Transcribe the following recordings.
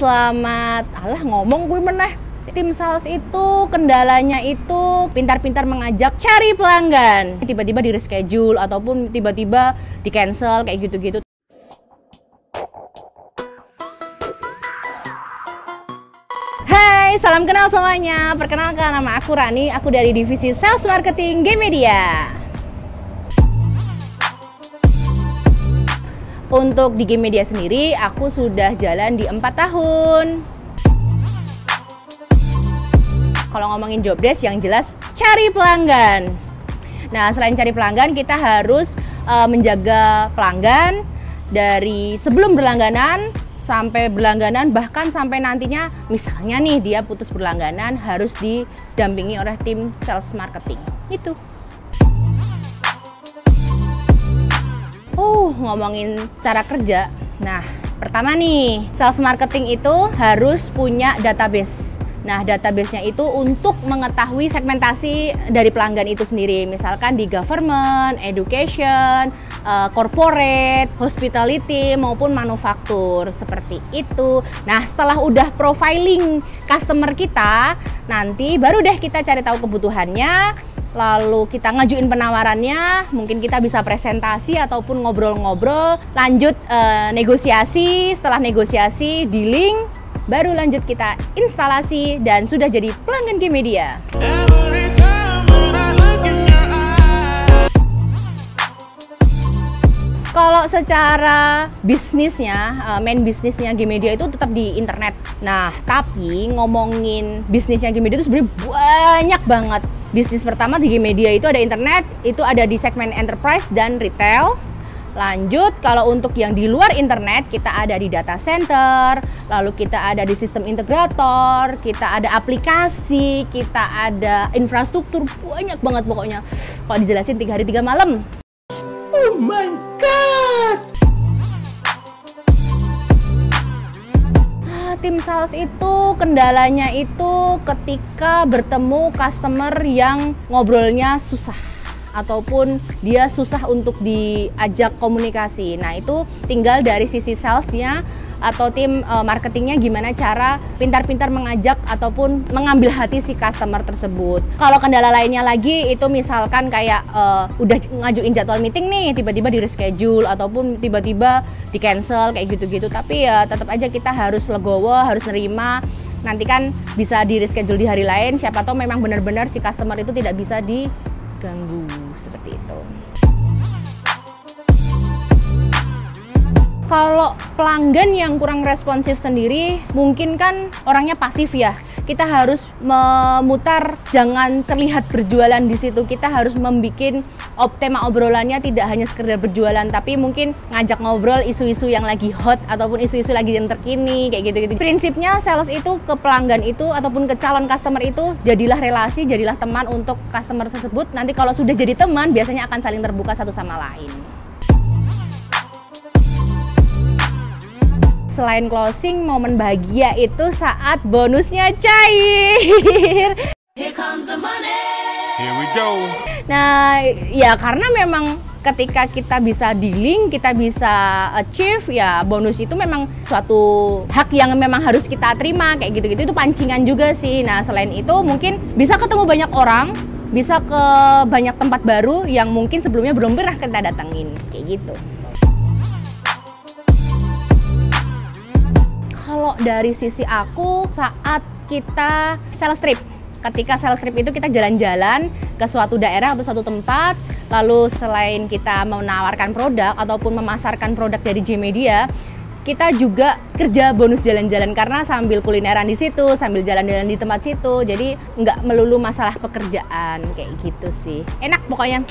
selamat, ngomong gue meneh. Tim sales itu kendalanya itu pintar-pintar mengajak cari pelanggan. Tiba-tiba di reschedule ataupun tiba-tiba di cancel kayak gitu-gitu. Hai, salam kenal semuanya. Perkenalkan, nama aku Rani, aku dari divisi Sales Marketing G-Media. Untuk di G-Media sendiri, aku sudah jalan di 4 tahun. Kalau ngomongin job desk, yang jelas cari pelanggan. Nah, selain cari pelanggan, kita harus menjaga pelanggan dari sebelum berlangganan sampai berlangganan, bahkan sampai nantinya misalnya nih dia putus berlangganan, harus didampingi oleh tim sales marketing. Itu. Ngomongin cara kerja. Nah, pertama nih, sales marketing itu harus punya database. Nah, database-nya itu untuk mengetahui segmentasi dari pelanggan itu sendiri. Misalkan di government, education, corporate, hospitality, maupun manufaktur. Seperti itu. Nah, setelah udah profiling customer kita, nanti baru deh kita cari tahu kebutuhannya. Lalu kita ngajuin penawarannya, mungkin kita bisa presentasi ataupun ngobrol-ngobrol. Lanjut negosiasi, setelah negosiasi, dealing, baru lanjut kita instalasi dan sudah jadi pelanggan G-Media. Kalau secara bisnisnya, main bisnisnya G-Media itu tetap di internet. Nah, tapi ngomongin bisnisnya G-Media itu sebenarnya banyak banget. Bisnis pertama di G-Media itu ada internet, itu ada di segmen enterprise dan retail. Lanjut, kalau untuk yang di luar internet, kita ada di data center, lalu kita ada di sistem integrator, kita ada aplikasi, kita ada infrastruktur, banyak banget pokoknya. Kalau dijelasin 3 hari 3 malam. Oh my God! Tim sales itu kendalanya itu ketika bertemu customer yang ngobrolnya susah ataupun dia susah untuk diajak komunikasi. Nah, itu tinggal dari sisi salesnya atau tim marketingnya gimana cara pintar-pintar mengajak ataupun mengambil hati si customer tersebut. Kalau kendala lainnya lagi itu misalkan kayak udah ngajuin jadwal meeting nih, tiba-tiba di reschedule ataupun tiba-tiba di cancel kayak gitu-gitu. Tapi ya tetap aja kita harus legowo, harus nerima. Nanti kan bisa di reschedule di hari lain, siapa tahu memang benar-benar si customer itu tidak bisa diganggu, seperti itu. Kalau pelanggan yang kurang responsif sendiri, mungkin kan orangnya pasif ya. Kita harus memutar, jangan terlihat berjualan di situ. Kita harus membuat tema obrolannya tidak hanya sekedar berjualan, tapi mungkin ngajak ngobrol isu-isu yang lagi hot ataupun isu-isu lagi yang terkini, kayak gitu-gitu. Prinsipnya sales itu ke pelanggan itu ataupun ke calon customer itu, jadilah relasi, jadilah teman untuk customer tersebut. Nanti kalau sudah jadi teman, biasanya akan saling terbuka satu sama lain. Selain closing, momen bahagia itu saat bonusnya cair. Here comes the money. Here we go. Nah, ya karena memang ketika kita bisa dealing, kita bisa achieve, ya bonus itu memang suatu hak yang memang harus kita terima, kayak gitu-gitu. Itu pancingan juga sih. Nah, selain itu mungkin bisa ketemu banyak orang, bisa ke banyak tempat baru yang mungkin sebelumnya belum pernah kita datengin, kayak gitu. Kalau dari sisi aku, saat kita sales trip, ketika sales trip itu kita jalan-jalan ke suatu daerah atau suatu tempat, lalu selain kita menawarkan produk ataupun memasarkan produk dari G-Media, kita juga kerja bonus jalan-jalan karena sambil kulineran di situ, sambil jalan-jalan di tempat situ, jadi nggak melulu masalah pekerjaan, kayak gitu sih. Enak pokoknya.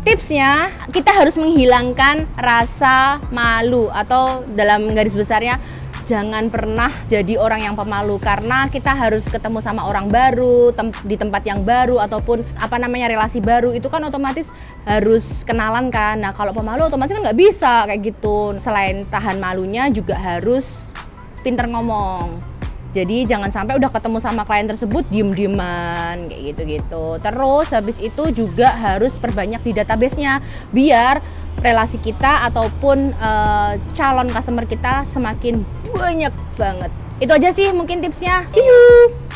Tipsnya, kita harus menghilangkan rasa malu atau dalam garis besarnya jangan pernah jadi orang yang pemalu, karena kita harus ketemu sama orang baru di tempat yang baru ataupun relasi baru, itu kan otomatis harus kenalan kan. Nah, kalau pemalu otomatis kan nggak bisa kayak gitu. Selain tahan malunya juga harus pinter ngomong. Jadi jangan sampai udah ketemu sama klien tersebut diem-dieman kayak gitu-gitu. Terus habis itu juga harus perbanyak di database-nya biar relasi kita ataupun calon customer kita semakin banyak banget. Itu aja sih mungkin tipsnya. See you!